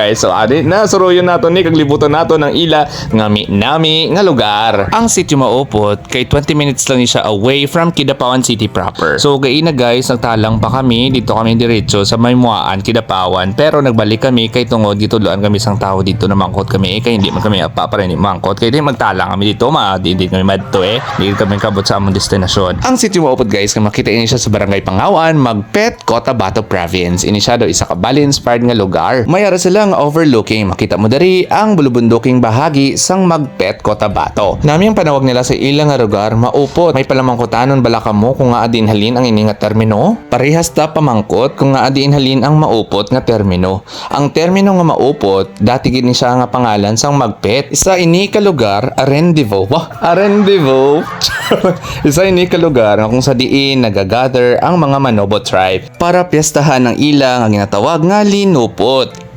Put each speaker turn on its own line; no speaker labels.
Guys, so adi na suruyon nato ni kaglibutan nato ng ila nga nami nga lugar. Ang sitio Maupot kay 20 minutes lang siya away from Kidapawan City proper. So gay na guys, nagtalang pa kami dito kami diretso sa Maymuaan, Kidapawan, pero nagbalik kami kay tungod gituluan kami sang tao dito na mangkot kami kay hindi man kami apa para ni mangkot kay di magtalang kami dito hindi kami madto hindi kami kabot sa among destinasyon. Ang sitio Maupot guys, kung makita niyo siya sa Barangay Pangawan, Magpet, Cotabato Province. Ini siya daw isa ka Bali-inspired nga lugar. Mayara silang overlooking, makita mo dari ang bulubunduking bahagi sang Magpet, Cotabato. Nami ang panawag nila sa ilang nga lugar, Maupot. May palamangkotanon bala kamo kung nga adin halin ang ini nga termino. Parehas ta pamangkot kung nga adin halin ang Maupot nga termino. Ang termino nga Maupot, dati gini siya nga pangalan sang Magpet. Isa ini ka lugar, Arendivo. Arendivo. Isa ini ka lugar kung sa diin nagagather ang mga Manobo tribe para piyestahan ng ilang ang ginatawag nga Linupot.